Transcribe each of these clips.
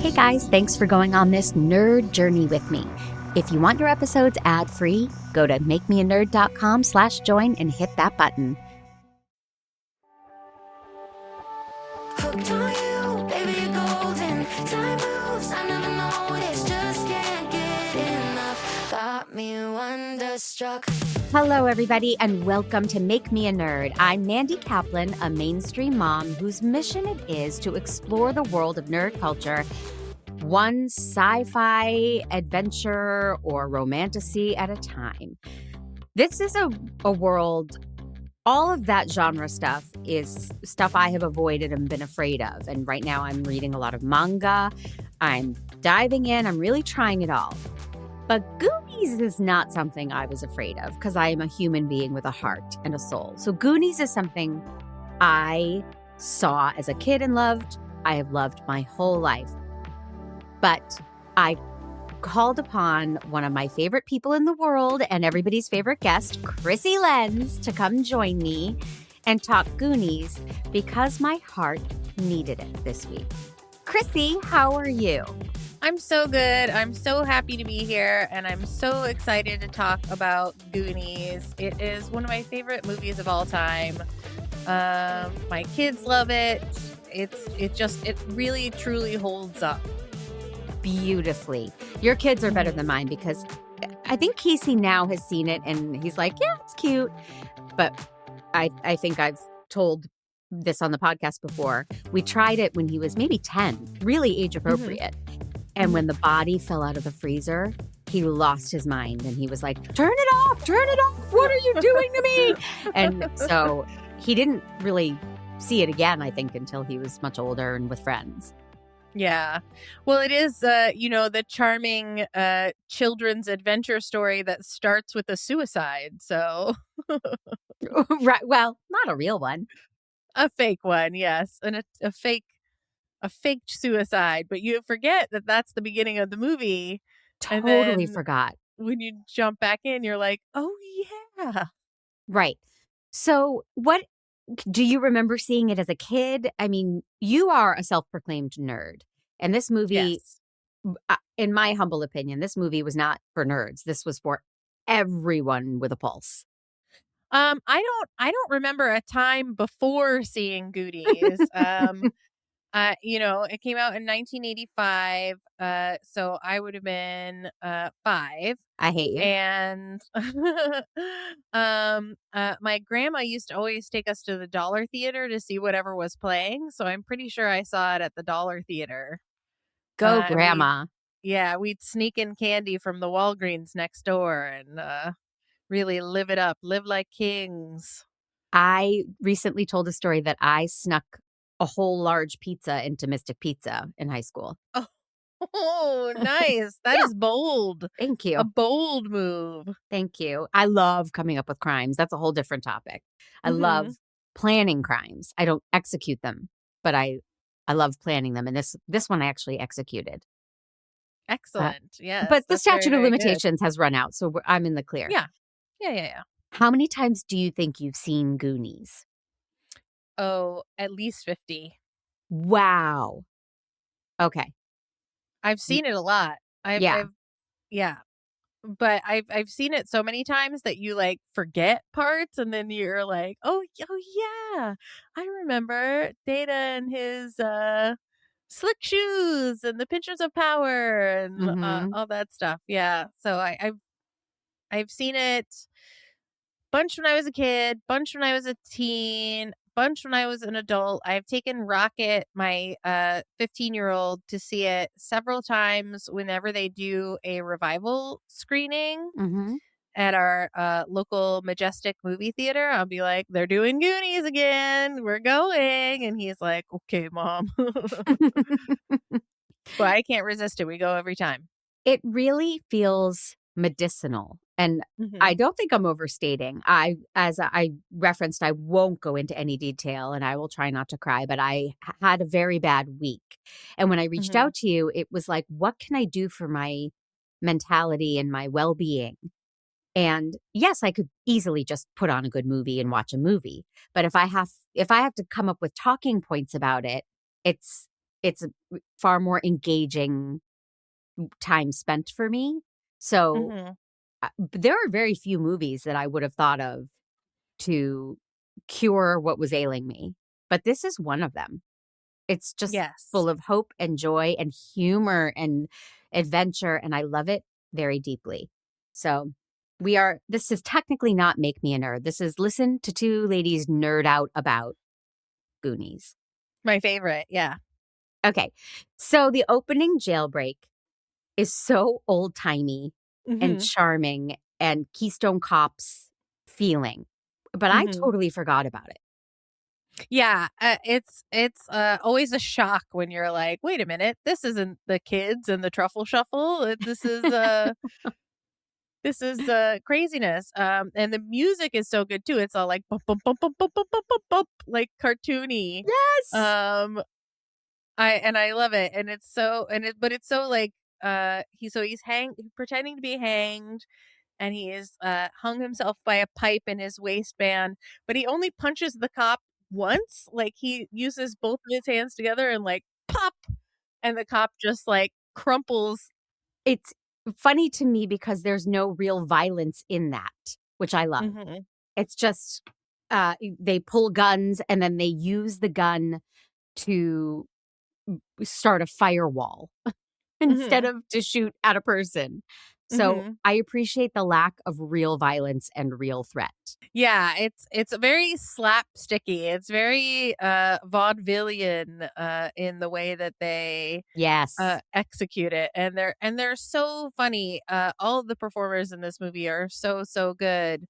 Hey guys, thanks for going on this nerd journey with me. If you want your episodes ad-free, go to makemeanerd.com/join and hit that button. Hooked on you, baby, you're golden. Time moves, I never noticed. Just can't get enough. Got me wonderstruck. Hello everybody and welcome to Make Me a Nerd. I'm Mandy Kaplan, a mainstream mom whose mission it is to explore the world of nerd culture one sci-fi adventure or romantasy at a time. This is a world, all of that genre stuff is stuff I have avoided and been afraid of. And right now I'm reading a lot of manga. I'm diving in. I'm really trying it all. But Goonies is not something I was afraid of because I am a human being with a heart and a soul. So Goonies is something I saw as a kid and loved. I have loved my whole life. But I called upon one of my favorite people in the world and everybody's favorite guest, Krissy Lenz, to come join me and talk Goonies because my heart needed it this week. Krissy, how are you? I'm so good. I'm so happy to be here, and I'm so excited to talk about Goonies. It is one of my favorite movies of all time. My kids love it. It really truly holds up Beautifully. Your kids are better than mine because I think Casey now has seen it and he's like, yeah, it's cute. But I think I've told this on the podcast before. We tried it when he was maybe 10, really age appropriate. And when the body fell out of the freezer, he lost his mind and he was like, turn it off, what are you doing to me? And so he didn't really see it again, I think, until he was much older and with friends. Yeah. Well, it is, the charming children's adventure story that starts with a suicide. So, Right. Well, not a real one. A fake one, yes. And a fake suicide. But you forget that that's the beginning of the movie. Totally forgot. When you jump back in, you're like, oh, yeah. Right. So what do you remember seeing it as a kid? I mean, you are a self-proclaimed nerd. And this movie, Yes. in my humble opinion, this movie was not for nerds. This was for everyone with a pulse. I don't remember a time before seeing Goonies. It came out in 1985. So I would have been 5. I hate you. And my grandma used to always take us to the Dollar Theater to see whatever was playing. So I'm pretty sure I saw it at the Dollar Theater. Go, Grandma. We'd sneak in candy from the Walgreens next door and really live it up, live like kings. I recently told a story that I snuck a whole large pizza into Mystic Pizza in high school. Oh, nice. That is bold. Thank you. A bold move. Thank you. I love coming up with crimes. That's a whole different topic. I love planning crimes. I don't execute them, but I love planning them. And this one I actually executed. Excellent. Yes. But the statute very, of very limitations has run out, so I'm in the clear. Yeah. How many times do you think you've seen Goonies? Oh, at least 50. Wow. Okay. I've seen it a lot. But I've seen it so many times that you like forget parts, and then you're like, oh yeah, I remember Data and his slick shoes and the pinchers of power and all that stuff. Yeah, so I've seen it bunch when I was a kid, bunch when I was a teen, bunch when I was an adult. I've taken Rocket, my 15-year-old, to see it several times whenever they do a revival screening at our local Majestic movie theater. I'll be like, they're doing Goonies again. We're going. And he's like, okay, Mom. But I can't resist it. We go every time. It really feels medicinal. And I don't think I'm overstating. As I referenced, I won't go into any detail and I will try not to cry, but I had a very bad week. And when I reached out to you, it was like, what can I do for my mentality and my well-being? And yes, I could easily just put on a good movie and watch a movie. But if I have to come up with talking points about it, it's it's a far more engaging time spent for me. So Mm-hmm. there are very few movies that I would have thought of to cure what was ailing me, but this is one of them. It's just Yes. full of hope and joy and humor and adventure, and I love it very deeply. So this is technically not Make Me a Nerd. This is listen to two ladies nerd out about Goonies. My favorite. Yeah. Okay. So the opening jailbreak is so old-timey and Mm-hmm. charming and Keystone Cops feeling, but I Mm-hmm. totally forgot about it. Yeah, it's always a shock when you're like, wait a minute, this isn't the kids and the truffle shuffle. This is craziness. And the music is so good too. It's all like bump bump bump bump bump bump bump bump, bump like cartoony. Yes. Um, I love it, and it's so but it's so like he's pretending to be hanged, and he is hung himself by a pipe in his waistband, but he only punches the cop once. Like he uses both of his hands together and like pop, and the cop just like crumples. It's funny to me because there's no real violence in that, which I love. Mhm. It's just they pull guns and then they use the gun to start a firewall instead Mhm. of to shoot at a person. So Mhm. I appreciate the lack of real violence and real threat. Yeah, it's very slapsticky. It's very vaudevillian in the way that they Yes. execute it, and they're so funny. All of the performers in this movie are so good.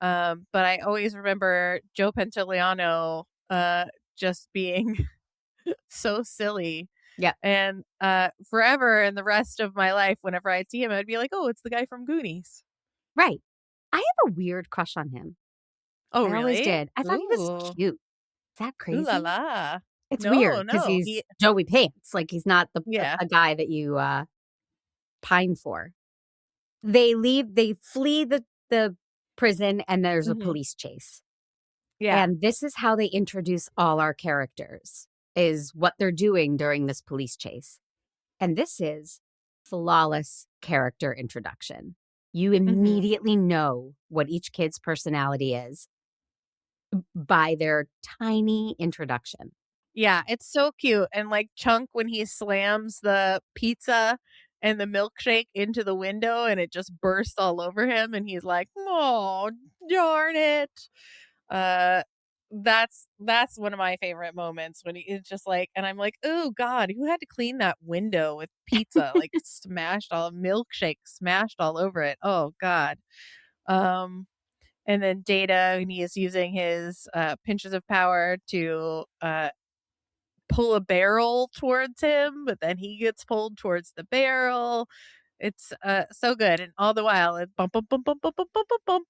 But I always remember Joe Pantoliano just being so silly. Yeah. And forever and the rest of my life, whenever I'd see him, I'd be like, "Oh, it's the guy from Goonies." Right. I have a weird crush on him. Oh, I always really? did. I thought he was Ooh, cute. Is that ooh la crazy? la. It's No, weird because no, he's Joey Pants. Like he's not yeah. a guy that you pine for. They flee the prison and there's a Hmm. police chase. Yeah. And this is how they introduce all our characters, is what they're doing during this police chase. And this is flawless character introduction. You Hmm. immediately know what each kid's personality is by their tiny introduction. Yeah, it's so cute. And like Chunk when he slams the pizza and the milkshake into the window and it just bursts all over him and he's like, "Oh, darn it." Uh that's one of my favorite moments when it's just like, and I'm like, "Oh god, who had to clean that window with pizza like smashed all milkshake smashed all over it." Oh god. Um and then Data, and he is using his pinches of power to pull a barrel towards him, but then he gets pulled towards the barrel. It's so good, and all the while it bump bump bump bump bump bump bump bump bump.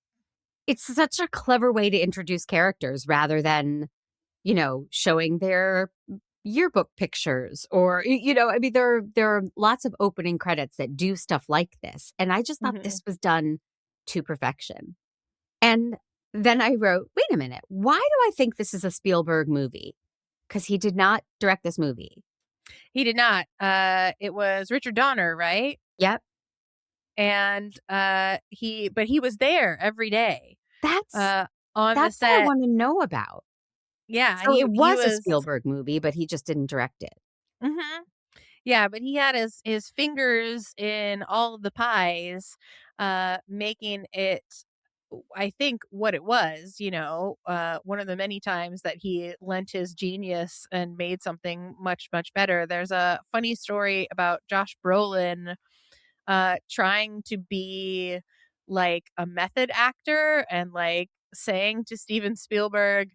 It's such a clever way to introduce characters rather than, showing their yearbook pictures or I mean there are lots of opening credits that do stuff like this and I just thought Mhm. this was done to perfection. And then I wrote, wait a minute, why do I think this is a Spielberg movie? Because he did not direct this movie. He did not. It was Richard Donner, right? Yep. And he was there every day That's uh, on the that's what I set. want to know about. Yeah, So it he was a was. Spielberg movie, but he just didn't direct it. Mhm. Yeah, but he had his fingers in all of the pies, making it, I think, what it was, one of the many times that he lent his genius and made something much, much better. There's a funny story about Josh Brolin trying to be like a method actor and like saying to Steven Spielberg,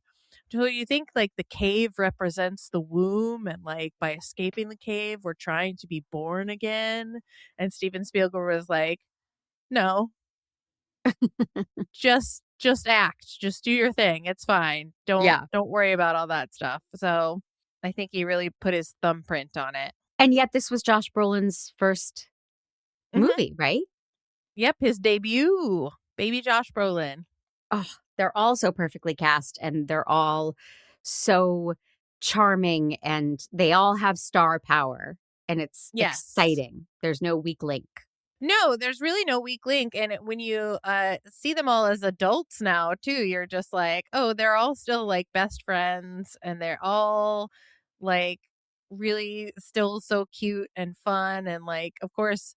"Do you think like the cave represents the womb and like by escaping the cave we're trying to be born again?" And Steven Spielberg was like, "No, just act, just do your thing. It's fine. Yeah. Don't worry about all that stuff." So I think he really put his thumbprint on it. And yet this was Josh Brolin's first Hmm. movie, right? Yep, his debut, baby Josh Brolin. Oh, they're all so perfectly cast and they're all so charming and they all have star power and it's Yes. exciting. There's no weak link. No, there's really no weak link, and when you, see them all as adults now too, you're just like, "Oh, they're all still, like, best friends, and they're all, like, really still so cute and fun," and, like, of course,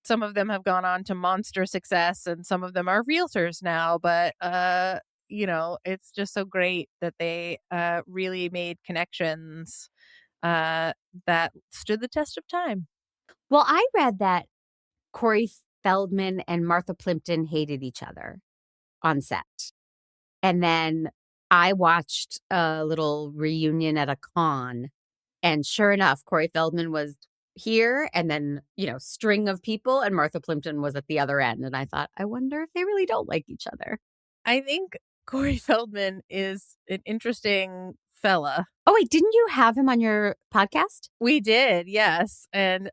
some of them have gone on to monster success, and some of them are realtors now, but, it's just so great that they, really made connections, that stood the test of time. Well, I read that Corey Feldman and Martha Plimpton hated each other on set. And then I watched a little reunion at a con, and sure enough, Corey Feldman was here, and then, string of people, and Martha Plimpton was at the other end. And I thought, I wonder if they really don't like each other. I think Corey Feldman is an interesting fella. Oh, wait, didn't you have him on your podcast? We did, yes, and,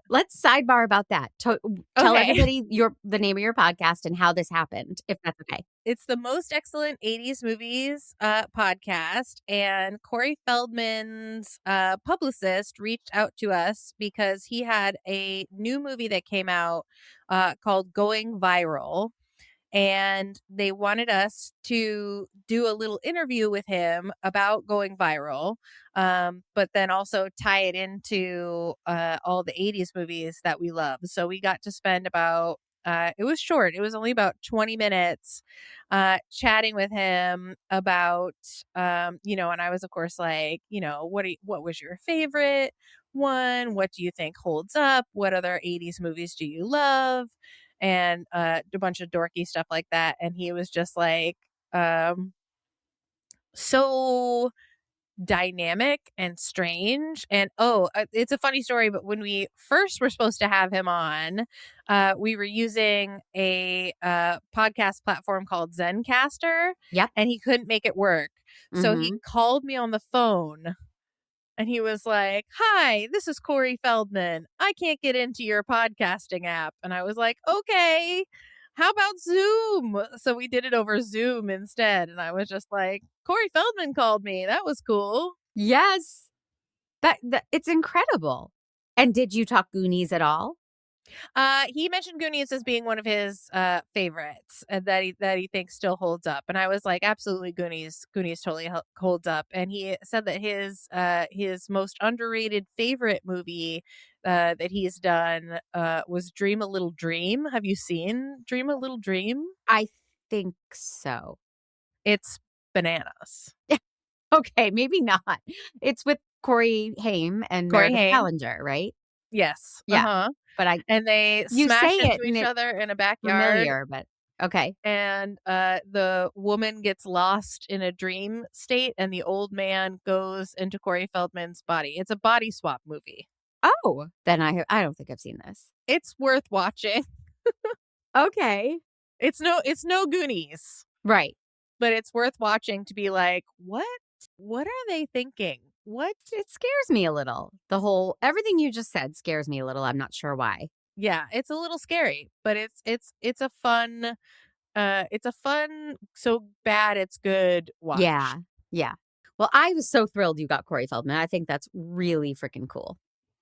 Let's sidebar about that. Tell okay. everybody the name of your podcast and how this happened, if that's okay. It's the Most Excellent 80s Movies, podcast, and Corey Feldman's, publicist reached out to us because he had a new movie that came out, called Going Viral, and they wanted us to do a little interview with him about going viral, but then also tie it into all the 80s movies that we love. So we got to spend about it was short. It was only about 20 minutes chatting with him about and I was of course like, what was your favorite one? What do you think holds up? What other 80s movies do you love? And a bunch of dorky stuff like that, and he was just like, so dynamic and strange, and it's a funny story, but when we first were supposed to have him on, we were using a, podcast platform called Zencaster, Yep. and he couldn't make it work, so he Mhm. called me on the phone and he was like, "Hi, this is Corey Feldman. I can't get into your podcasting app." And I was like, "Okay, how about Zoom?" So we did it over Zoom instead. And I was just like, "Corey Feldman called me. That was cool." Yes. That it's incredible. And did you talk Goonies at all? He mentioned Goonies as being one of his favorites, and that he thinks still holds up. And I was like, absolutely, Goonies totally holds up. And he said that his most underrated favorite movie that he's done was Dream a Little Dream. Have you seen Dream a Little Dream? I think so. It's bananas. Okay, maybe not. It's with Corey Haim and Corey Meredith Haim. Ballinger, right? Yes. Yeah. Uh-huh. But And they you smash say into it and each it's other in a backyard. familiar, but okay. And the woman gets lost in a dream state, and the old man goes into Corey Feldman's body. It's a body swap movie. Oh, then I don't think I've seen this. It's worth watching. Okay. It's no Goonies, Right. but it's worth watching to be like, what? What are they thinking? What? It scares me a little. Everything you just said scares me a little. I'm not sure why. Yeah, it's a little scary, but it's a fun so bad it's good watch. Yeah. Yeah. Well, I was so thrilled you got Corey Feldman. I think that's really freaking cool.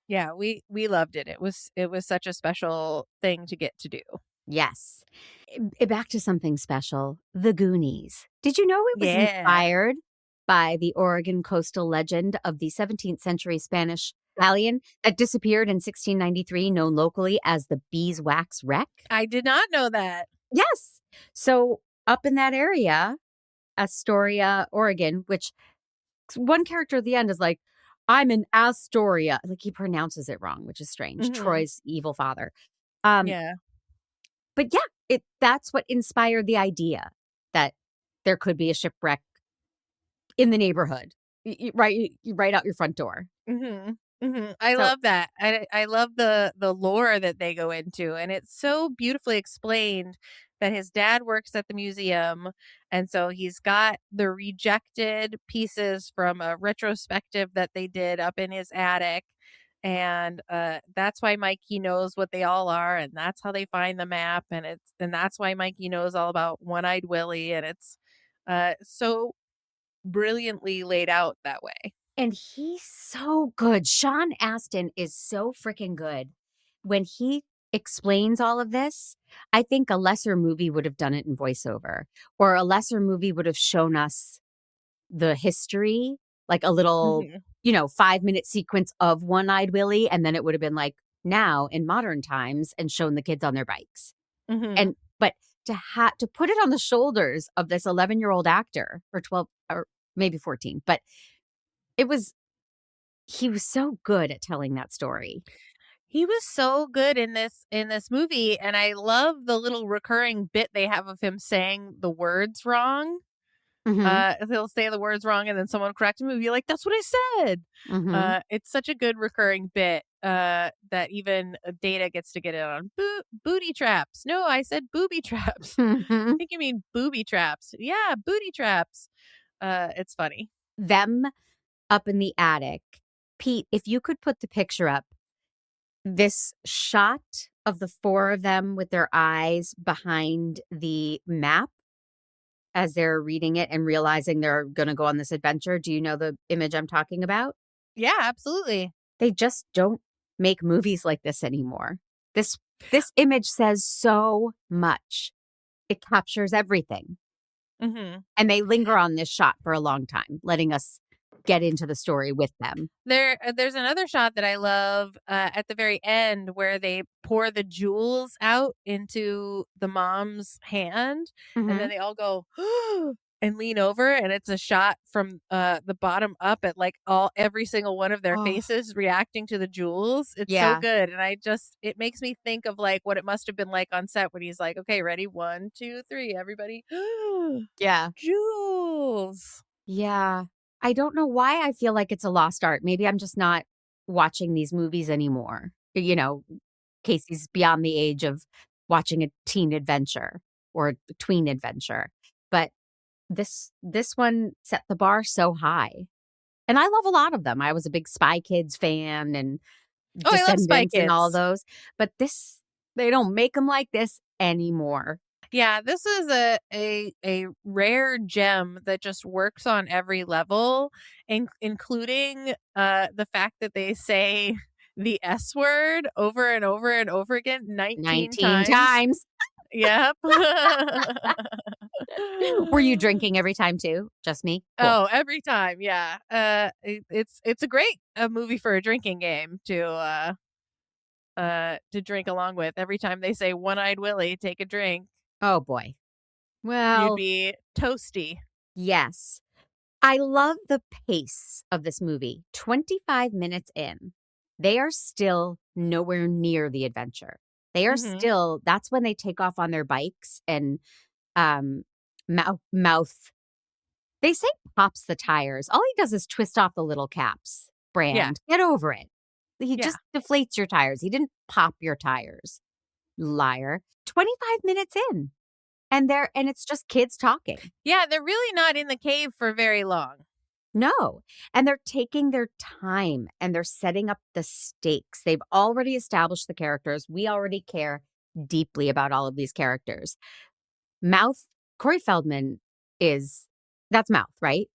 Yeah, we loved it. It was such a special thing to get to do. Yes. Back to something special. The Goonies. Did you know it was Yeah. inspired by the Oregon coastal legend of the 17th century Spanish galleon that disappeared in 1693, known locally as the Beeswax Wreck? I did not know that. Yes. So up in that area, Astoria, Oregon, which one character at the end is like, I'm in Astoria. Like he pronounces it wrong, which is strange. Mhm. Troy's evil father. Yeah. But yeah, that's what inspired the idea that there could be a shipwreck in the neighborhood, right out your front door. Mhm. Mhm. I So- love that. I love the lore that they go into, and it's so beautifully explained that his dad works at the museum, and so he's got the rejected pieces from a retrospective that they did up in his attic. And that's why Mikey knows what they all are, and that's how they find the map, and that's why Mikey knows all about One-Eyed Willie, and it's so brilliantly laid out that way. And he's so good. Sean Astin is so freaking good. When he explains all of this, I think a lesser movie would have done it in voiceover, or a lesser movie would have shown us the history, like a little, Mhm. 5-minute sequence of One-Eyed Willie, and then it would have been like now in modern times and shown the kids on their bikes. Mhm. And but to put it on the shoulders of this 11-year-old actor or 12 or maybe 14, but it was he was so good at telling that story. He was so good in this movie, and I love the little recurring bit they have of him saying the words wrong. Mhm. He'll say the words wrong, and then someone will correct him and be like, "That's what I said." Mhm. It's such a good recurring bit that even Data gets to get in on. Booty traps. No, I said booby traps. I Mhm. think you mean booby traps. Yeah, booty traps. It's funny. Them up in the attic. Pete, if you could put the picture up, this shot of the 4 of them with their eyes behind the map as they're reading it and realizing they're gonna go on this adventure. Do you know the image I'm talking about? Yeah, absolutely. They just don't make movies like this anymore. This this image says so much. It captures everything, Hmm. and they linger on this shot for a long time, letting us get into the story with them. There's another shot that I love at the very end where they pour the jewels out into the mom's hand, and then Mhm. they all go and lean over, and it's a shot from the bottom up at like every single one of their Oh, faces reacting to the jewels. It's so yeah. good, and it makes me think of like what it must have been like on set when he's like, "Okay, ready, 1, 2, 3, everybody, Yeah. jewels." Yeah. I don't know why I feel like it's a lost art. Maybe I'm just not watching these movies anymore. Casey's beyond the age of watching a teen adventure or a tween adventure. But this one set the bar so high. And I love a lot of them. I was a big Spy Kids fan and Oh, I love Spy Descendants and all Kids. those. But they don't make them like this anymore. Yeah, this is a rare gem that just works on every level, including the fact that they say the S word over and over and over again 19 19 times. times. Yep. Were you drinking every time too? Just me? Cool. Oh, every time, yeah. It's a great movie for a drinking game to drink along with. Every time they say "One-Eyed Willie, take a drink," Oh boy. you'd Well, be toasty. yes. I love the pace of this movie. 25 minutes in, they are still nowhere near the adventure. They are Mhm. still, that's when they take off on their bikes and um mouth. They say pops the tires. All he does is twist off the little caps. Yeah. Brand, get over it. He Yeah. just deflates your tires. He didn't pop your tires. Liar. 25 minutes in. And it's just kids talking. Yeah, they're really not in the cave for very long. No. And they're taking their time and they're setting up the stakes. They've already established the characters. We already care deeply about all of these characters. Mouth, Corey Feldman is that's Mouth, right?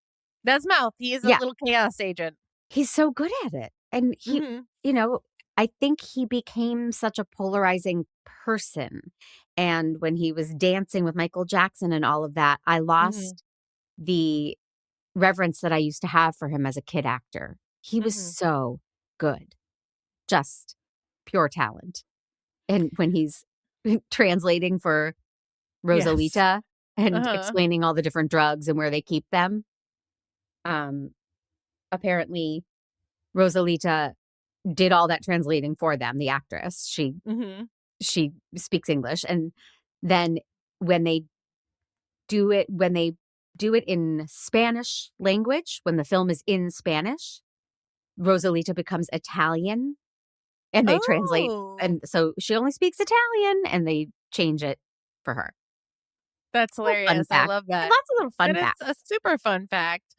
That's Mouth. He is a Yeah. little chaos agent. He's so good at it. And Mhm. you know, I think he became such a polarizing person. And when he was dancing with Michael Jackson and all of that, I Mhm. lost the reverence that I used to have for him as a kid actor. He was Mhm. so good, just pure talent. And when he's translating for Yes. Rosalita and Uh-huh. explaining all the different drugs and where they keep them, um, apparently Rosalita did all that translating for them, the actress. Mhm. She speaks English, and then when they when they do it in Spanish language, when the film is in Spanish, Rosalita becomes Italian, and they translate Oh, and so she only speaks Italian, and they change it for her. that's Little fun hilarious. I fact. love that. Lots of little That fun is facts. a super fun fact.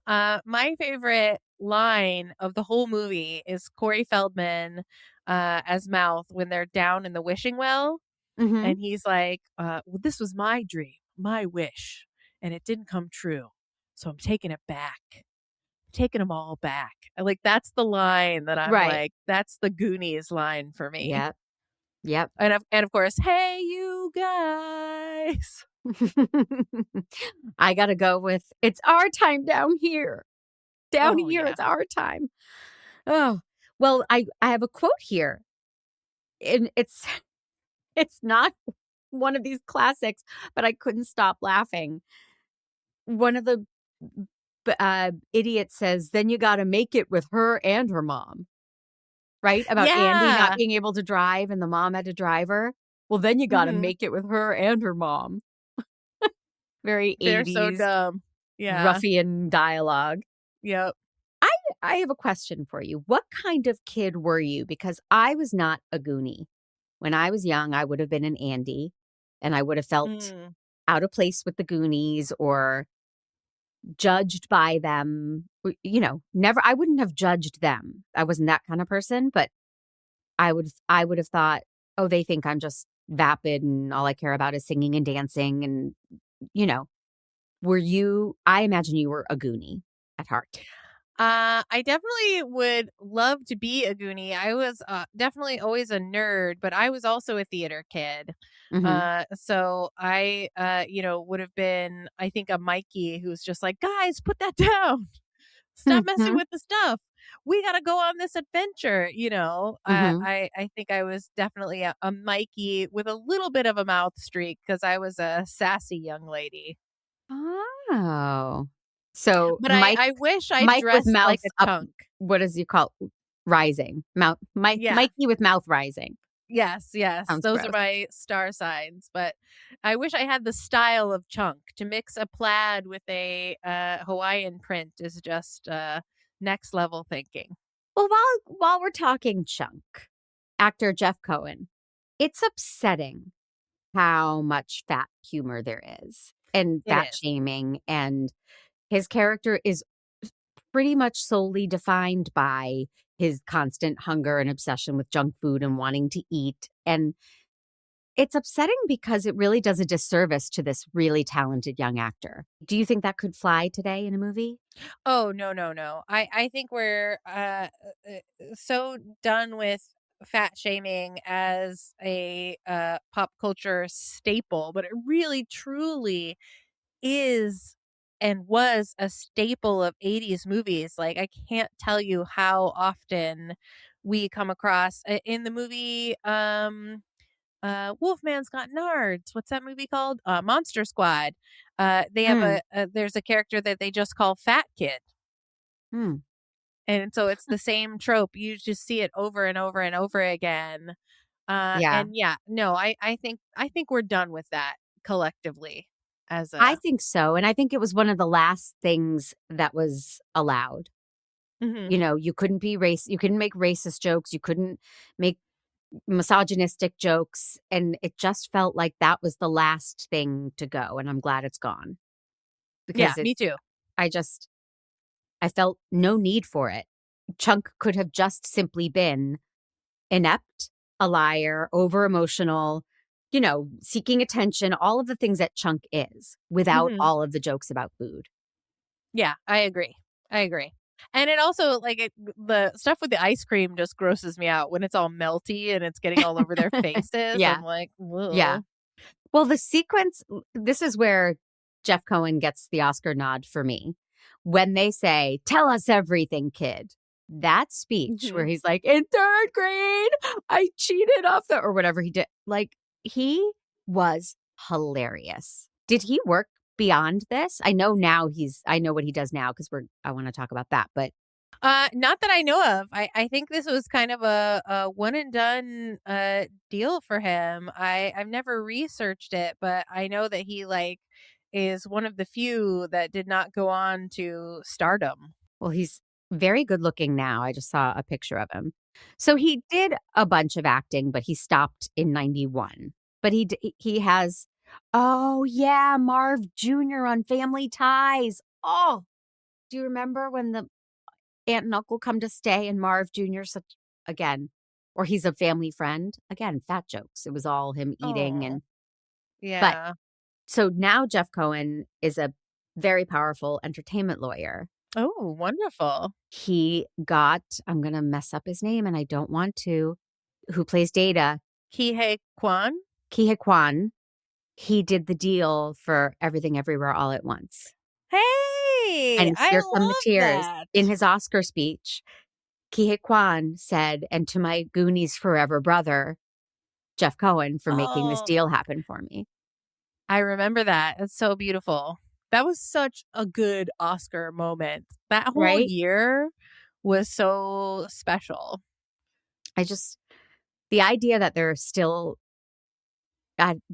My favorite line of the whole movie is Corey Feldman as Mouth when they're down in the wishing well. Mhm. And he's like, well, this was my dream, my wish, and it didn't come true. So I'm taking it back. taking them all back. Like, that's the line that I'm Right. like, that's the Goonies line for me. Yep. Yep. And of course, hey, you guys. I gotta go with it's our time down here. Down Oh, here, yeah. it's our time. Oh, well, I have a quote here, and it's not one of these classics, but I couldn't stop laughing. One of the idiots says, "Then you got to make it with her and her mom." Right? About Andy not Yeah. being able to drive and the mom had to drive her. Well, then you got to Mhm. make it with her and her mom. Very They're so 80s dumb. Yeah. ruffian dialogue. Yep. I have a question for you. What kind of kid were you? Because I was not a Goonie. When I was young, I would have been an Andy, and I would have felt Mm. out of place with the Goonies or judged by them. Never, I wouldn't have judged them. I wasn't that kind of person, but I would have thought, oh, they think I'm just vapid and all I care about is singing and dancing. And, you know, I imagine you were a Goonie at heart. I definitely would love to be a Goonie. I was definitely always a nerd, but I was also a theater kid. Hmm. So I, would have been, I think, a Mikey who's just like, guys, put that down. Stop messing Hmm. with the stuff. We got to go on this adventure. Hmm. I think I was definitely a Mikey with a little bit of a mouth streak because I was a sassy young lady. Oh. So But Mike I wish I Mike with dressed mouth like a up, chunk. what does you call rising? Yeah. Mikey with mouth rising. Yes, yes. Sounds Those are gross. my star signs, but I wish I had the style of chunk. To mix a plaid with a Hawaiian print is just next level thinking. Well, while we're talking chunk, actor Jeff Cohen, it's upsetting how much fat humor there is and It fat is. shaming, and his character is pretty much solely defined by his constant hunger and obsession with junk food and wanting to eat. And it's upsetting because it really does a disservice to this really talented young actor. Do you think that could fly today in a movie? Oh, no, no, no. I think we're so done with fat shaming as a pop culture staple, but it really truly is and was a staple of 80s movies. Like, I can't tell you how often we come across in the movie Wolfman's Got Nards. What's that movie called? Monster Squad. They have Mm, there's a character that they just call Fat Kid. mm, And so it's the same trope. You just see it over and over and over again. yeah, And yeah, no, I think we're done with that collectively as I a think so. And I think it was one of the last things that was allowed. Mhm. You couldn't you couldn't make racist jokes, you couldn't make misogynistic jokes, and it just felt like that was the last thing to go, and I'm glad it's gone Yeah, because me too. I just I felt no need for it. Chunk could have just simply been inept, a liar, over emotional, seeking attention, all of the things that Chunk is without Mhm. all of the jokes about food. Yeah, I agree. I agree. And it also like the stuff with the ice cream just grosses me out when it's all melty and it's getting all over their faces. Yeah. I'm like, Yeah. whoa. Well, the sequence, this is where Jeff Cohen gets the Oscar nod for me. When they say, "Tell us everything, kid." That speech where Hmm. he's like, "In third grade, I cheated off or whatever he did. Like, he was hilarious. Did he work beyond this? I know what he does now because I want to talk about that. But Not that I know of. I think this was kind of a one and done deal for him. I've never researched it, but I know that he like is one of the few that did not go on to stardom. well, he's very good looking now. I just saw a picture of him. So he did a bunch of acting, but he stopped in 91. But he has, oh, yeah, Marv Jr. on Family Ties. Oh, do you remember when the aunt and uncle come to stay and Marv Jr. Again, or he's a family friend? Again, fat jokes. It was all him eating. Oh, But yeah. so now Jeff Cohen is a very powerful entertainment lawyer. Oh, wonderful. He got, I'm going to mess up his name and I don't want to, who plays Data, Kihei Kwan. Kihei Kwan. He did the deal for Everything Everywhere All at Once. Hey, And I here come the love tears. that. In his Oscar speech, Kihei Kwan said, and to my Goonies forever brother, Jeff Cohen, for making this Oh, deal happen for me. I remember that. It's so beautiful. That was such a good Oscar moment. That whole Right? year was so special. The idea that they're still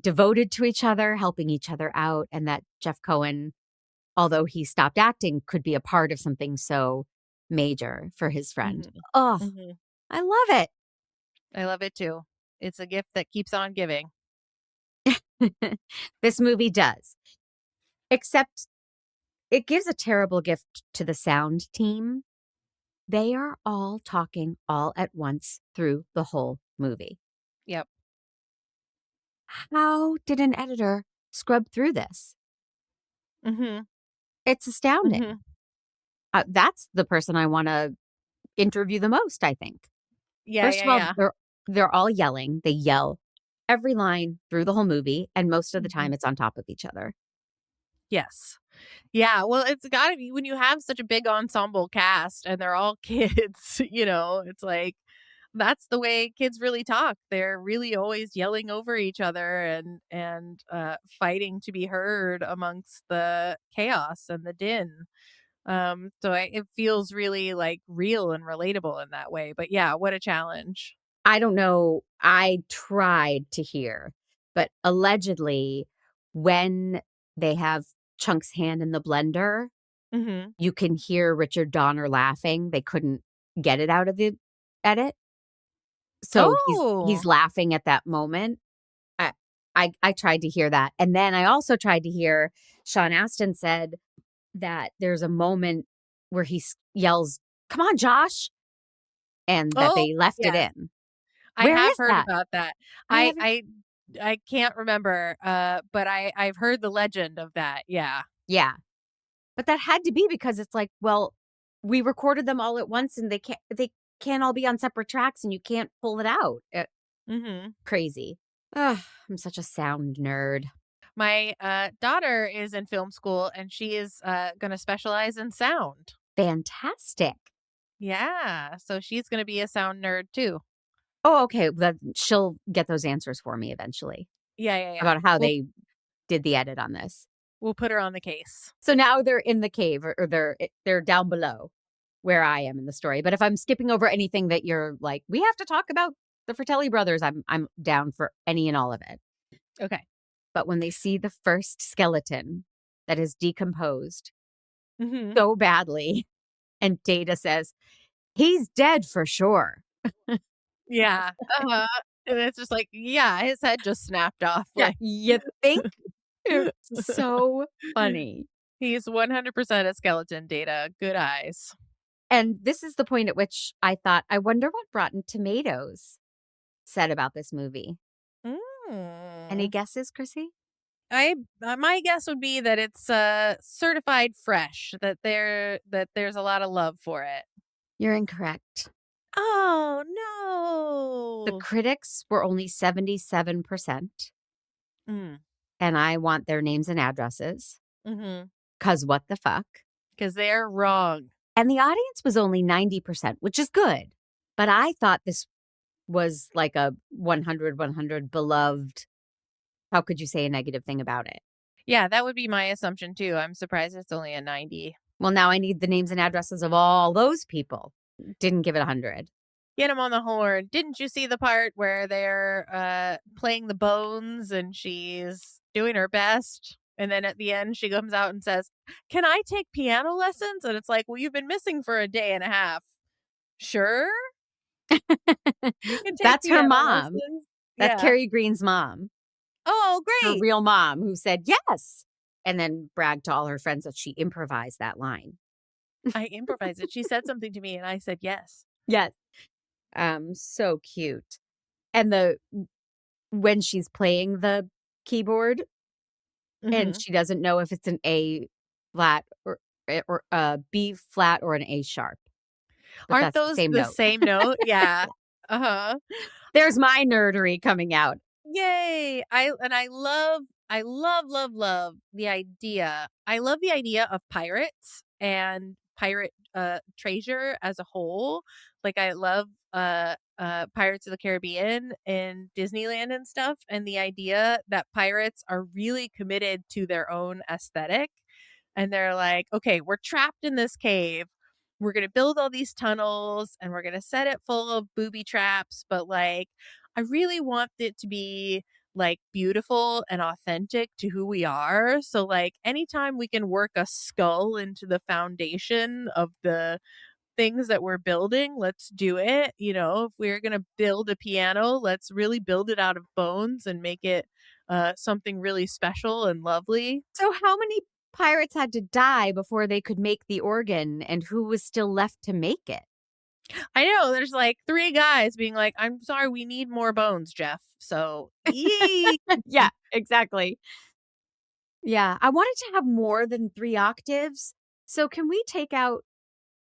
devoted to each other, helping each other out, and that Jeff Cohen, although he stopped acting, could be a part of something so major for his friend. Mhm. Oh, Mhm. I love I love it too. It's a gift that keeps on giving. it. This movie does. Except it gives a terrible gift to the sound team. They are all talking all at once through the whole movie. Yep. How did an editor scrub through this? Mhm. It's astounding. Mhm. That's the person I want to interview the most, I think. Yeah, First yeah, of all, yeah. they're all yelling. They yell every line through the whole movie, and most of the Mhm. time it's on top of each other. Yes. Yeah, well, it's gotta be when you have such a big ensemble cast and they're all kids, it's like that's the way kids really talk. They're really always yelling over each other and fighting to be heard amongst the chaos and the din. It feels really like real and relatable in that way. But yeah, what a challenge. I don't know. I tried to hear, but allegedly, when they have Chunk's hand in the blender, Mhm. you can hear Richard Donner laughing. They couldn't get it out of the edit. So he's Oh. laughing at that moment. I I tried to hear that. And then I also tried to hear Sean Astin said that there's a moment where yells, "Come on, Josh," and that Oh, they left it yes. in. I Where have is heard that? about that. I I haven't. I I can't remember, but I've heard the legend of that. Yeah. Yeah. But that had to be because it's like, well, we recorded them all at once and they can't all be on separate tracks and you can't pull it out. Mhm. Crazy. Ugh, I'm such a sound nerd. My daughter is in film school and she is going to specialize in sound. Fantastic. Yeah, so she's going to be a sound nerd too. Oh, okay. She'll get those answers for me eventually Yeah, yeah, yeah. about how We'll they did the edit on this. we'll put her on the case. So now they're in the cave or they're down below where I am in the story. But if I'm skipping over anything that you're like, we have to talk about the Fratelli brothers, I'm down for any and all of it. Okay. But when they see the first skeleton that is decomposed Mhm. so badly, and Data says, he's dead for sure. Yeah. Uh-huh. And it's just like, yeah, his head just snapped off Yeah, like you think? It's so funny. he's 100% a skeleton. Data. Good eyes. And this is the point at which I thought, I wonder what Rotten Tomatoes said about this movie. Any Mm. guesses, Krissy? My guess would be that it's certified fresh, that there's a lot of love for it. You're incorrect. Oh The no. critics were only 77%, Mm. and I want their names and addresses, Mhm. 'cause what the fuck? Cuz they're wrong. And the audience was only 90%, which is good. But I thought this was like a 100 beloved. How could you say a negative thing about it? Yeah, that would be my assumption too. I'm surprised it's only a 90. Well, now I need the names and addresses of all those people. Didn't give it 100. Get him on the horn. Didn't you see the part where they're playing the bones and she's doing her best? And then at the end, she comes out and says, "Can I take piano lessons?" And it's like, well, you've been missing for a day and a half. Sure, you can take That's her piano mom. lessons. That's Yeah. Carrie Green's mom, Oh, her great. real mom, who said yes. And then bragged to all her friends that she improvised that line. I improvised it. She said something to me and I said yes. Yes. So cute. And when she's playing the keyboard and Hmm. she doesn't know if it's an A flat or or a B flat or an A sharp. But Aren't that's the those same the note. same note? Yeah. Uh-huh. There's my nerdery coming out. Yay! I love the idea. I love the idea of pirates and pirate treasure as a whole. Like I love Pirates of the Caribbean and Disneyland and stuff, and the idea that pirates are really committed to their own aesthetic, and they're like, "Okay, we're trapped in this cave. We're going to build all these tunnels and we're going to set it full of booby traps, but like I really want it to be like beautiful and authentic to who we are. So like anytime we can work a skull into the foundation of the things that we're building, let's do it. You know, if we're going to build a piano, let's really build it out of bones and make it something really special and lovely." So how many pirates had to die before they could make the organ, and who was still left to make it? I know there's like 3 guys being like, "I'm sorry, we need more bones, Jeff." So, yee. Yeah, exactly. Yeah, I wanted to have more than 3 octaves. So can we take out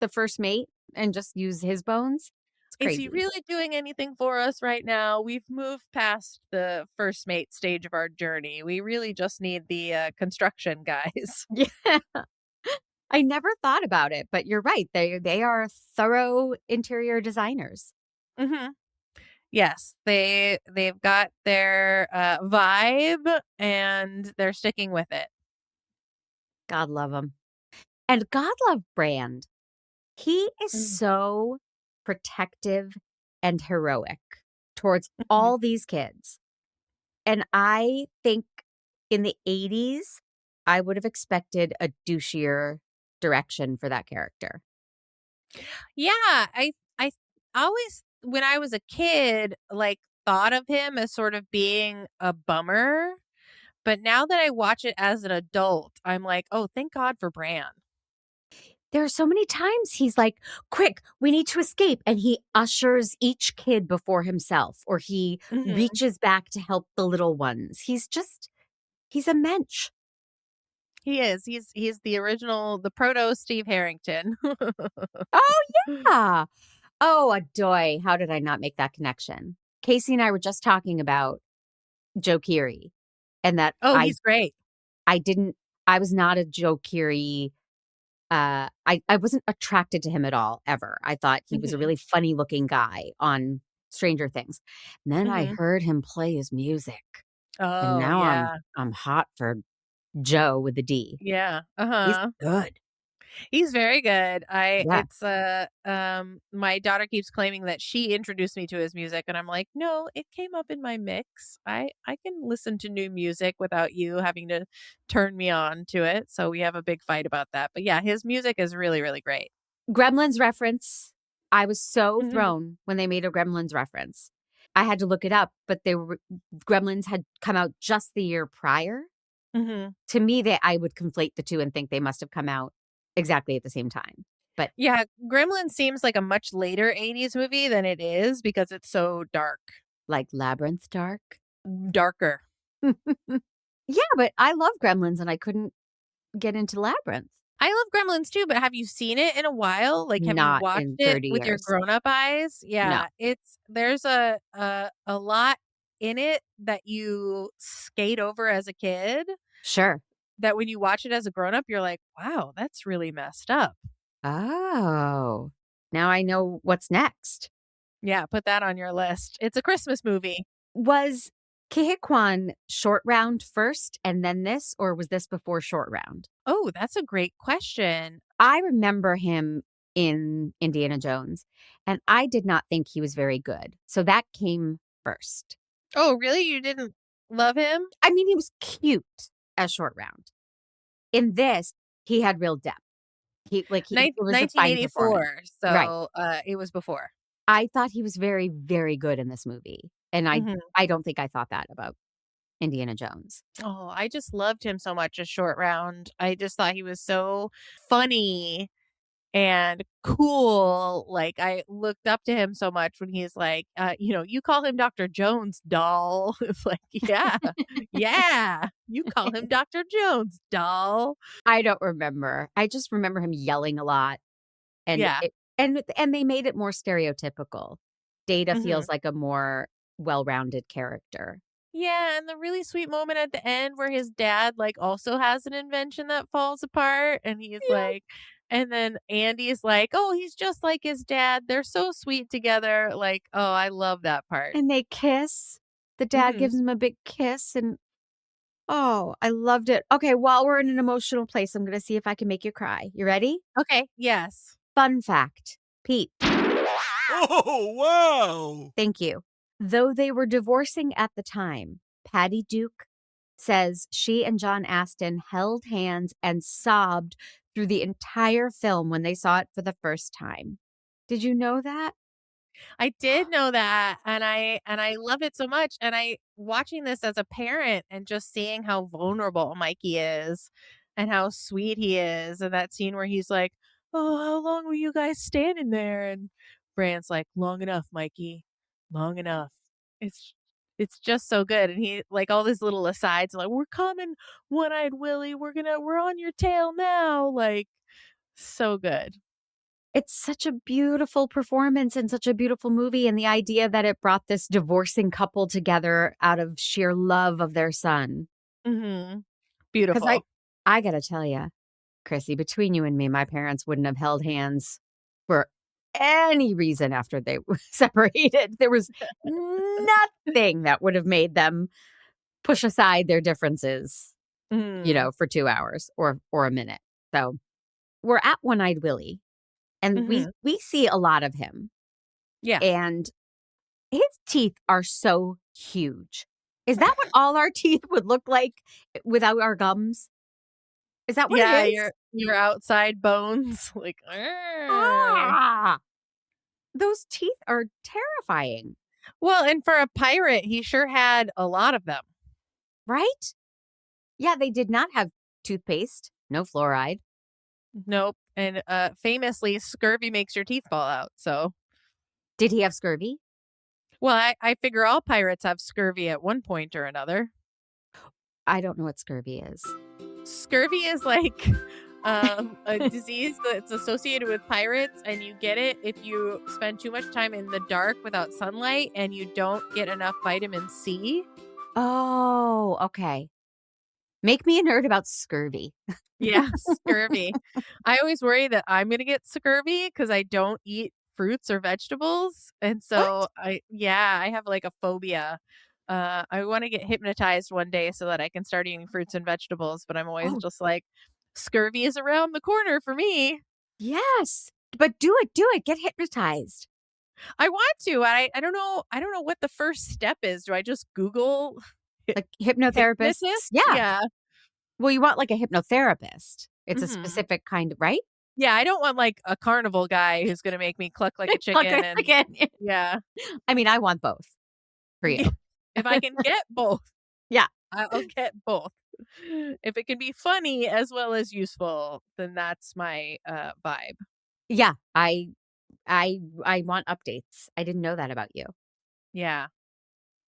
the first mate and just use his bones? It's Is he crazy. really doing anything for us right now? We've moved past the first mate stage of our journey. We really just need the construction guys. Yeah. I never thought about it, but you're right. They are thorough interior designers. Hmm. Yes, they've got their vibe and they're sticking with it. God love them. And God love Brand. He is Mhm. so protective and heroic towards Mhm. all these kids. And I think in the 80s, I would have expected a douchier direction for that character. Yeah, I always when I was a kid like thought of him as sort of being a bummer, but now that I watch it as an adult, I'm like, "Oh, thank God for Bran." There are so many times he's like, quick, we need to escape. And he ushers each kid before himself, or he Mhm. reaches back to help the little ones. He's a mensch. He is. He's the original, the proto Steve Harrington. Oh, yeah. Oh, Adoy. How did I not make that connection? Casey and I were just talking about Joe Keery and that Oh, he's great. I didn't, I was not a Joe Keery. I wasn't attracted to him at all, ever. I thought he was a Mhm. really funny looking guy on Stranger Things. And then I Mhm. heard him play his music, and Oh, now yeah. I'm hot for Joe with a D. Yeah. He's Uh-huh. good. He's very good. I Yeah. it's my daughter keeps claiming that she introduced me to his music and I'm like, "No, it came up in my mix. I can listen to new music without you having to turn me on to it." So we have a big fight about that. But yeah, his music is really, really great. Gremlins reference. I was so Mhm. thrown when they made a Gremlins reference. I had to look it up, but Gremlins had come out just the year prior. Mhm. To me, I would conflate the two and think they must have come out exactly at the same time. But Yeah, Gremlins seems like a much later 80s movie than it is because it's so dark. like Labyrinth Dark. Darker. Yeah, but I love Gremlins and I couldn't get into Labyrinth. I love Gremlins too, but have you seen it in a while? Like, have you Not watched in it 30 with your years. grown-up eyes? No. Yeah, it's there's a lot in it that you skate over as a kid Sure. that when you watch it as a grown-up, you're like, "Wow, that's really messed up." Oh. Now I know what's next. Yeah, put that on your list. It's a Christmas movie. Was Kihikwan Short Round first and then this, or was this before Short Round? Oh, that's a great question. I remember him in Indiana Jones, and I did not think he was very good. So that came first. Oh, really? You didn't love him? I mean, he was cute as Short Round. In this, he had real depth. It was a fine performance. 1984, Right. so, it was before. I thought he was very, very good in this movie, and Mhm. I don't think I thought that about Indiana Jones. Oh, I just loved him so much as Short Round. I just thought he was so funny and cool. Like, I looked up to him so much when he's like, you call him Dr. Jones, doll. It's like, yeah, yeah, you call him Dr. Jones, doll. I don't remember. I just remember him yelling a lot, and Yeah. and they made it more stereotypical. Data hmm feels like a more well-rounded character. Yeah, and the really sweet moment at the end where his dad, like, also has an invention that falls apart, and he's Yeah. like and then Andy's like, "Oh, he's just like his dad. They're so sweet together." Like, oh, I love that part. And they kiss. The dad Mhm. gives him a big kiss, and oh, I loved it. Okay, while we're in an emotional place, I'm gonna see if I can make you cry. You ready? Okay, yes. Fun fact, Pete. Oh, wow! Thank you. Though they were divorcing at the time, Patty Duke says she and John Aston held hands and sobbed through the entire film when they saw it for the first time. Did you know that? I did know that, and I love it so much, and I watching this as a parent and just seeing how vulnerable Mikey is and how sweet he is, and that scene where he's like, "Oh, how long were you guys standing there?" And Brand's like, "Long enough, Mikey. Long enough." It's it's just so good, and he like all these little asides like, "We're coming, One-Eyed Willie. We're on your tail now." Like, so good. It's such a beautiful performance and such a beautiful movie. And the idea that it brought this divorcing couple together out of sheer love of their son. Mhm. Because Beautiful. I got to tell you, Krissy, between you and me, my parents wouldn't have held hands for any reason after they were separated. There was nothing that would have made them push aside their differences, Mm. for 2 hours or a minute. So we're at One-Eyed Willie, and we Mhm. we see a lot of him, Yeah. and his teeth are so huge. Is that what all our teeth would look like without our gums? Is that what it Yeah, is? your outside bones, like, "Arr." Ah! Those teeth are terrifying, Well, and for a pirate, he sure had a lot of them. right? Yeah, they did not have toothpaste, no fluoride. Nope, and, famously, scurvy makes your teeth fall out, so Did he have scurvy? well, I figure all pirates have scurvy at one point or another. I don't know what scurvy is. Scurvy is like, a disease that's associated with pirates, and you get it if you spend too much time in the dark without sunlight and you don't get enough vitamin C. Oh, okay. Make me a nerd about scurvy. Yeah, scurvy. I always worry that I'm gonna get scurvy because I don't eat fruits or vegetables, and so What? I have, like, a phobia. I wanna get hypnotized one day so that I can start eating fruits and vegetables, but I'm always Oh, just like, "Scurvy is around the corner for me." yes. But do it. Get hypnotized. I want to, I don't know what the first step is. Do I just Google Like hypnotherapists. hypnotist? Yeah. Yeah. Well, you want like a hypnotherapist. It's a Mhm. specific kind of, right? Yeah, I don't want, like, a carnival guy who's gonna make me cluck like a Like chicken and again. yeah. I mean, I want both for you. If I can get both, Yeah. I'll get both. If it can be funny as well as useful, then that's my, vibe. Yeah. I want updates. I didn't know that about you. Yeah,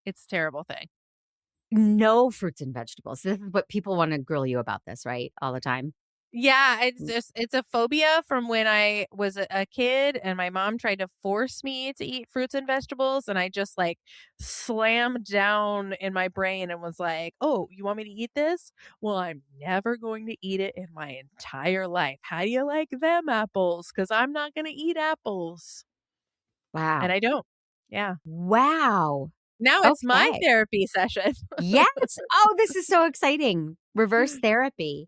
it's a terrible thing. No fruits and vegetables. This is what people want to grill you about this, right? All the time. Yeah, it's Mm. just it's a phobia from when I was a kid and my mom tried to force me to eat fruits and vegetables, and I just, like, slammed down in my brain and was like, "Oh, you want me to eat this? Well, I'm never going to eat it in my entire life. How do you like them apples? Because 'Cause I'm not gonna eat apples." And Wow. I don't. Yeah. Wow. Now it's my Okay. therapy session. Yes. Oh, this is so exciting. Reverse therapy.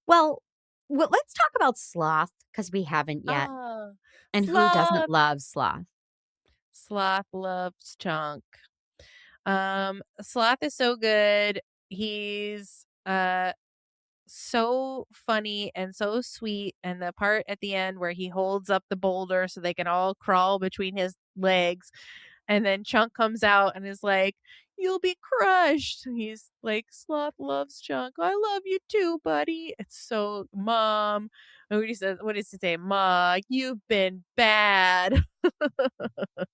Well, let's talk about sloth because we haven't yet. Oh, And who doesn't sloth. love sloth? Sloth loves Chunk. Sloth is so good. He's so funny and so sweet. And the part at the end where he holds up the boulder so they can all crawl between his legs, and then Chunk comes out and is like, You'll be crushed. He's like, Sloth loves Chunk. I love you too, buddy. It's so, Mom. What does he say? Ma, you've been bad.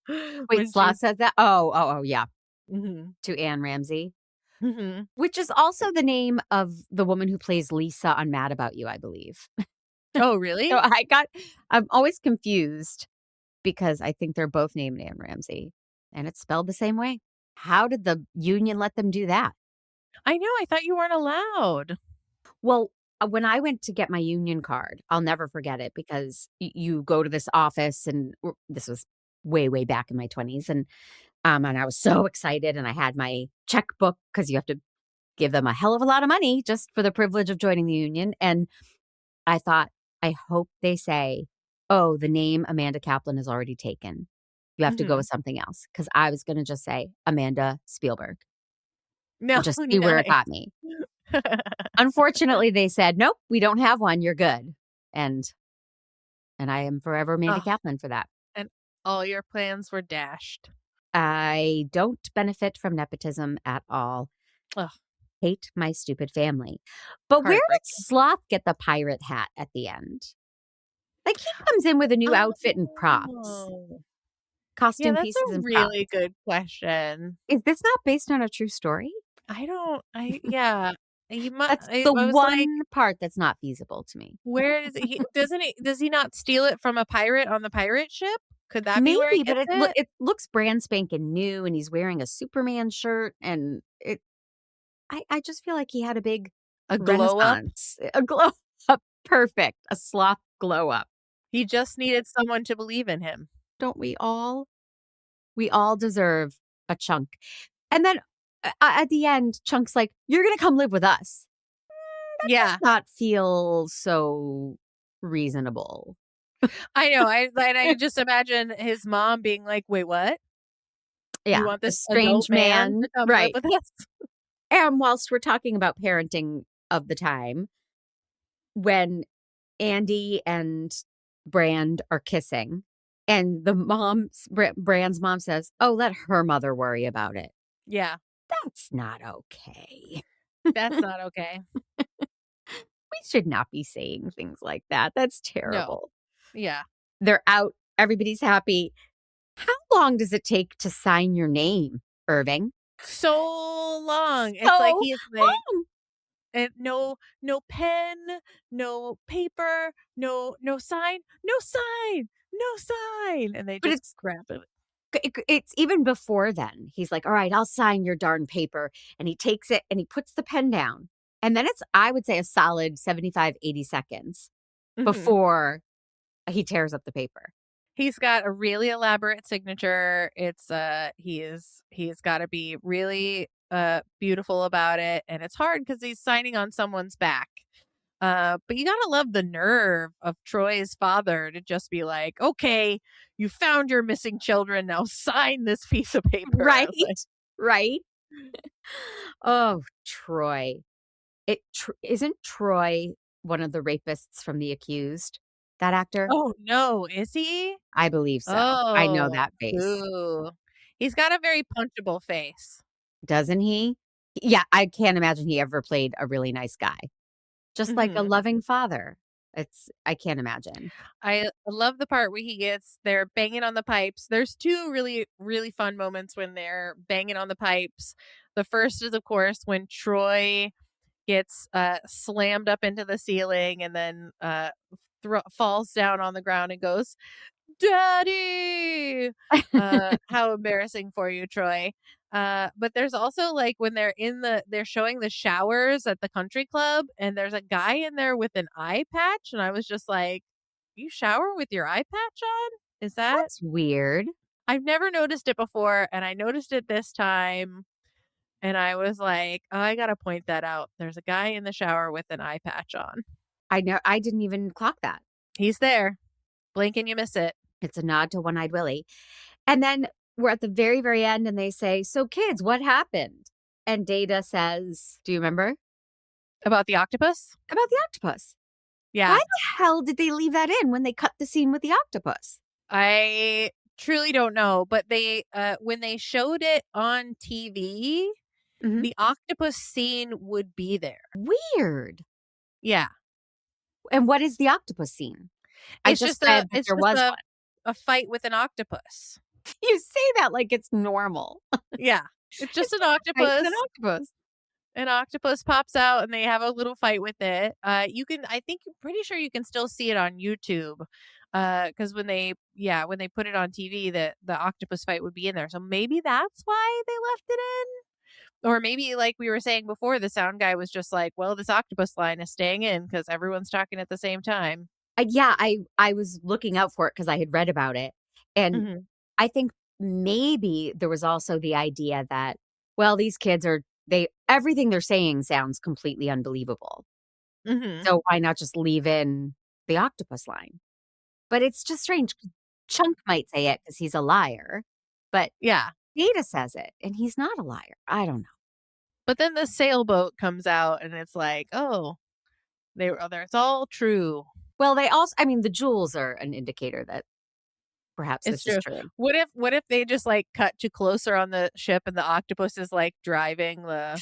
Wait, When she, Sloth said that? Oh, yeah. hmm To Anne Ramsey, hmm which is also the name of the woman who plays Lisa on Mad About You, I believe. Oh, So really? I'm always confused because I think they're both named Anne Ramsey and it's spelled the same way. How did the union let them do that? I know. I thought you weren't allowed. Well, when I went to get my union card, I'll never forget it because you go to this office and this was way, way back in my 20s. And I was so excited and I had my checkbook because you have to give them a hell of a lot of money just for the privilege of joining the union. And I thought, I hope they say, oh, the name Amanda Kaplan is already taken. You have to go hmm with something else. Because I was going to just say Amanda Spielberg No, and just see where it nice. got me. Unfortunately, they said, nope, we don't have one. You're good. And I am forever Amanda Oh, Kaplan for that. and all your plans were dashed. I don't benefit from nepotism at all. Ugh, Hate my stupid family. But where did heartbreaking. Sloth get the pirate hat at the end? Like he comes in with a new outfit and props, Oh, yeah, costume that's pieces a and props. really good question. Is this not based on a true story? Yeah. That's I the was one like, part that's not feasible to me. where does he not steal it from a pirate on the pirate ship? Could that be where he Maybe, but gets it? it looks brand spanking new, and he's wearing a Superman shirt, and I just feel like he had A glow up? renaissance, a glow up, perfect, a sloth glow up. He just needed someone to believe in him. Don't we all? We all deserve a chunk. And then at the end, Chunk's like, "You're gonna come live with us." Yeah, Does not feel so reasonable. I know. I just imagine his mom being like, "Wait, what? You Yeah, want a this strange adult man man, to come live right? with us?" And whilst we're talking about parenting of the time, when Andy and Brand are kissing, and Brand's mom says, "Oh, let her mother worry about it." Yeah, That's not okay. that's not okay. We should not be saying things like that. That's No. terrible. Yeah. They're out. Everybody's happy. How long does it take to sign your name, Irving? So long. It's like So he's like, long. and no pen, no paper, no sign, no sign, and they But just grab it. it's even before then. He's like, all right, I'll sign your darn paper. And he takes it and he puts the pen down. And then it's, I would say, a solid 75, 80 seconds Mhm. before he tears up the paper. He's got a really elaborate signature. It's he's got to be really beautiful about it, and it's hard because he's signing on someone's back. But you gotta love the nerve of Troy's father to just be like, "Okay, you found your missing children. Now sign this piece of paper." I Right? was like, Right? Oh, Troy. Isn't Troy one of the rapists from The Accused? That actor? "Oh no, is he? I believe so. I know Oh, that face. boo." He's got a very punchable face. Doesn't he? Yeah, I can't imagine he ever played a really nice guy. Just like a Mhm. loving father. I can't imagine. I love the part where they're banging on the pipes. There's two really, really fun moments when they're banging on the pipes. The first is, of course, when Troy gets slammed up into the ceiling and then falls down on the ground and goes, "Daddy!" How embarrassing for you, Troy. But there's also like when they're showing the showers at the country club and there's a guy in there with an eye patch and I was just like, "You shower with your eye patch on? Is that?" That's weird. I've never noticed it before and I noticed it this time and I was like, "Oh, I got to point that out. There's a guy in the shower with an eye patch on. I didn't even clock that. He's there. Blink and you miss it." It's a nod to One-Eyed Willie. And then we're at the very, very end and they say, "So kids, what happened?" And Data says, do you remember? About the octopus? About the octopus. Yeah. Why the hell did they leave that in when they cut the scene with the octopus? I truly don't know, but they when they showed it on TV, Mhm. the octopus scene would be there. Weird. Yeah. And what is the octopus scene? I just read that It's there just was one. a fight with an octopus. You say that like it's normal. Yeah. It's just an Fight with an octopus. octopus. An octopus pops out and they have a little fight with it. You can, I think, pretty sure you can still see it on YouTube. Because when they put it on TV, the octopus fight would be in there. So maybe that's why they left it in. Or maybe, like we were saying before, the sound guy was just like, well, this octopus line is staying in because everyone's talking at the same time. I was looking out for it because I had read about it. And Mm-hmm. I think maybe there was also the idea that, well, these kids everything they're saying sounds completely unbelievable. Mm-hmm. So why not just leave in the octopus line? But it's just strange. Chunk might say it because he's a liar, but Yeah. Data says it and he's not a liar. I don't know. But then the sailboat comes out and it's like, oh, it's all true. Well, the jewels are an indicator that perhaps It's this is true. true. What if they just like cut to closer on the ship and the octopus is like driving the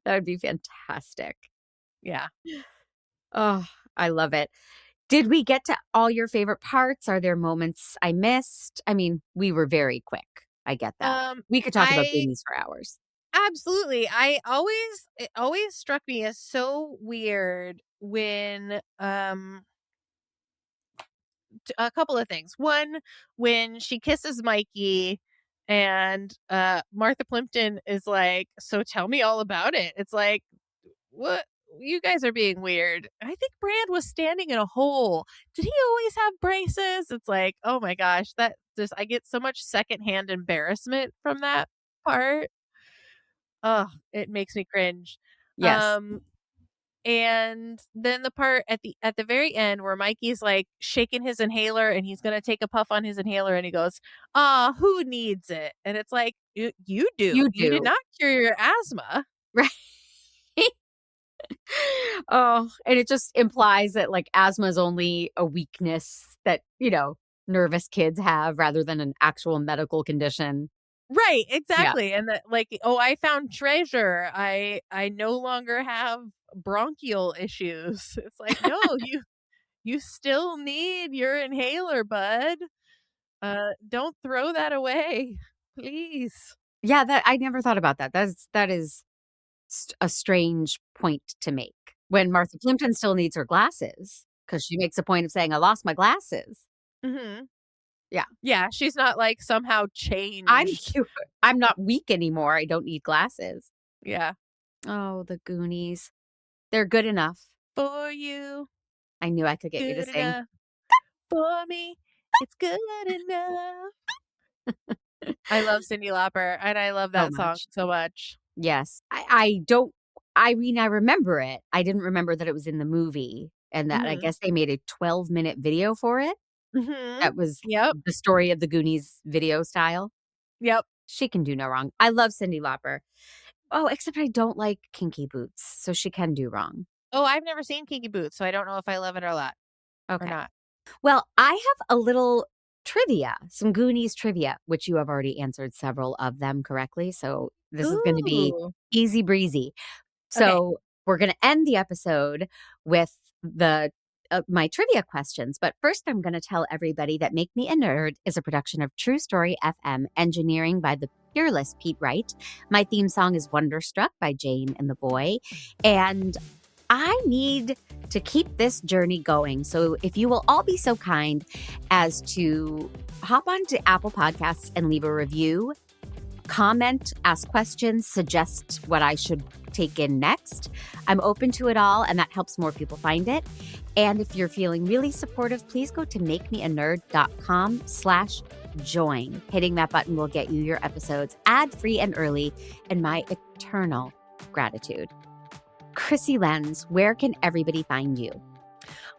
That would be fantastic. yeah. Oh, I love it. Did we get to all your favorite parts? Are there moments I missed? I mean, we were very quick. I get that. We could talk about I Goonies for hours. absolutely. It always struck me as so weird when a couple of things. One, when she kisses Mikey and Martha Plimpton is like, so tell me all about it. It's like, what? You guys are being weird. I think Brand was standing in a hole. Did he always have braces? It's like, oh my gosh, I get so much secondhand embarrassment from that part. Oh, it makes me cringe. Yes. And then the part at the very end where Mikey's like shaking his inhaler and he's gonna take a puff on his inhaler and he goes, who needs it? And it's like, you do. You You did do. not cure your asthma. Right. Oh, and it just implies that like asthma is only a weakness that, nervous kids have rather than an actual medical condition. Right, exactly. And that like, oh, I found treasure. I no longer have bronchial issues. It's like, no, you still need your inhaler, bud. Don't throw that away, please. Yeah, that I never thought about that. That is a strange point to make. When Martha Plimpton still needs her glasses because she makes a point of saying, "I lost my glasses." Mm-hmm. Yeah. Yeah, she's not like somehow changed. I'm not weak anymore. I don't need glasses. Yeah. Oh, the Goonies. They're good enough. For you. I knew I could get you to Good sing. enough. For me, it's good enough. I love Cyndi Lauper and I love that song much. so much. Yes. I remember it. I didn't remember that it was in the movie and that I guess they made a 12-minute video for it. Mm-hmm. That was Yep. the story of the Goonies video style. Yep. She can do no wrong. I love Cyndi Lauper. Oh, except I don't like Kinky Boots, so she can do wrong. Oh, I've never seen Kinky Boots, so I don't know if I love it or Okay. not. Well, I have a little trivia, some Goonies trivia, which you have already answered several of them correctly. So this is going to be easy breezy. So we're going to end the episode with my trivia questions. But first, I'm going to tell everybody that Make Me a Nerd is a production of True Story FM, engineering by the peerless Pete Wright. My theme song is Wonderstruck by Jane and the Boy. And I need to keep this journey going. So if you will all be so kind as to hop onto Apple Podcasts and leave a review, comment, ask questions, suggest what I should take in next. I'm open to it all, and that helps more people find it. And if you're feeling really supportive, please go to makemeanerd.com/join. Hitting that button will get you your episodes ad-free and early, and my eternal gratitude. Krissy Lenz, where can everybody find you?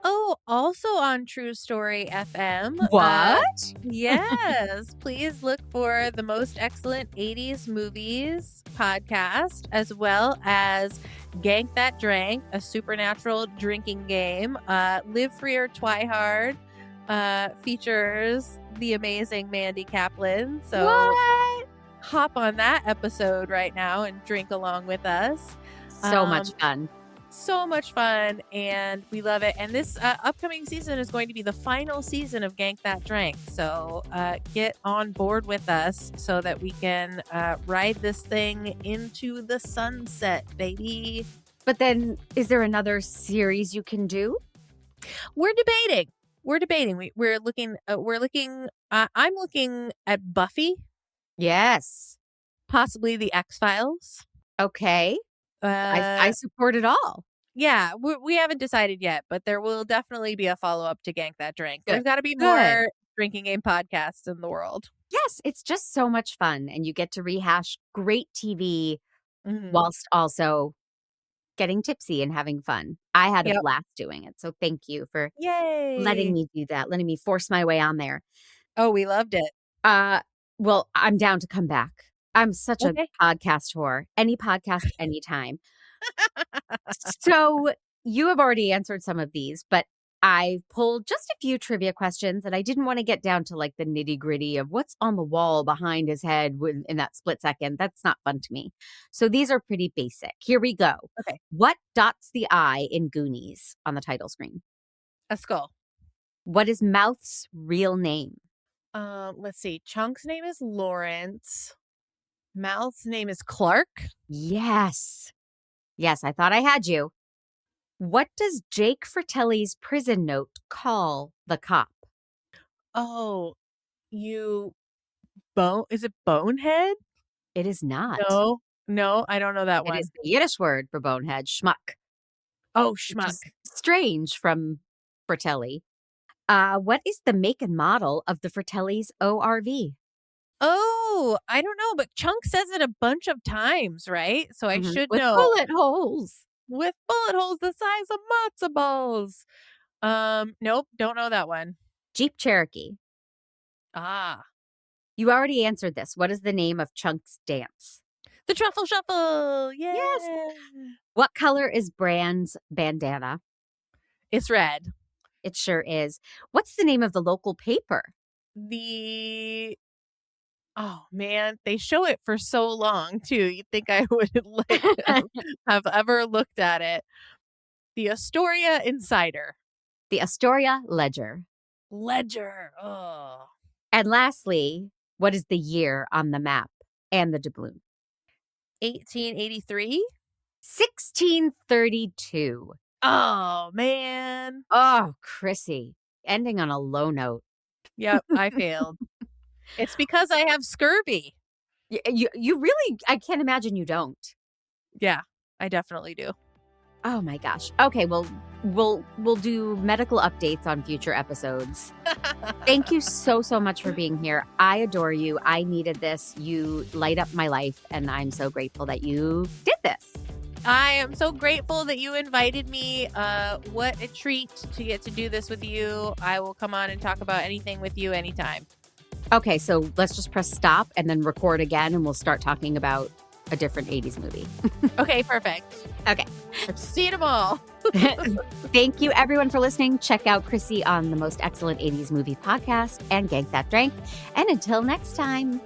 Oh, also on True Story FM. What? Yes. Please look for the most excellent 80s movies podcast, as well as Gank That Drank, a supernatural drinking game, Live Free or Twy Hard, features the amazing Mandy Kaplan. So What? hop on that episode right now and drink along with us. So much fun. So much fun, and we love it. And this upcoming season is going to be the final season of Gank That Drank. So get on board with us so that we can ride this thing into the sunset, baby. But then, is there another series you can do? We're debating. We're looking. I'm looking at Buffy, Yes. possibly the X-Files. Okay. I support it all. Yeah, we haven't decided yet, but there will definitely be a follow-up to Gank That Drink. Good. There's got to be Good. more drinking game podcasts in the world. Yes, it's just so much fun. And you get to rehash great TV Mhm. whilst also getting tipsy and having fun. I had a Yep. blast doing it. So thank you for Yay! letting me do that, letting me force my way on there. Oh, we loved it. Well, I'm down to come back. I'm such Okay. a podcast whore. Any podcast, anytime. So you have already answered some of these, but I pulled just a few trivia questions, and I didn't want to get down to like the nitty gritty of what's on the wall behind his head in that split second. That's not fun to me. So these are pretty basic. Here we go. Okay. What dots the I in Goonies on the title screen? A skull. What is Mouth's real name? Let's see. Chunk's name is Lawrence. Mouth's name is Clark. Yes. Yes, I thought I had you. What does Jake Fratelli's prison note call the cop? Oh, is it bonehead? It is not. No, I don't know that It one. is the Yiddish word for bonehead, schmuck. Oh, Which schmuck. is strange from Fratelli. What is the make and model of the Fratelli's ORV? Oh, I don't know, but Chunk says it a bunch of times, right? So I should With know. bullet holes. With bullet holes the size of matzo balls. Nope, don't know that one. Jeep Cherokee. Ah, You already answered this. What is the name of Chunk's dance? the truffle shuffle. Yeah. Yes. What color is Brand's bandana? It's red. It sure is. What's the name of the local paper? Oh man, they show it for so long too. You'd think I would have ever looked at it. The Astoria Insider. The Astoria Ledger. Ledger. Oh. And lastly, what is the year on the map and the doubloon? 1883. 1632. Oh man. Oh, Krissy. Ending on a low note. Yep, I failed. It's because I have scurvy. You really, I can't imagine you don't. Yeah, I definitely do. Oh my gosh. Okay, well, we'll do medical updates on future episodes. Thank you so much for being here. I adore you. I needed this. You light up my life, and I'm so grateful that you did this. I am so grateful that you invited me. What a treat to get to do this with you. I will come on and talk about anything with you anytime. Okay, so let's just press stop and then record again, and we'll start talking about a different 80s movie. Okay, perfect. Okay. I've seen them all. Thank you, everyone, for listening. Check out Krissy on the Most Excellent 80s Movie Podcast and Gank That Drank. And until next time.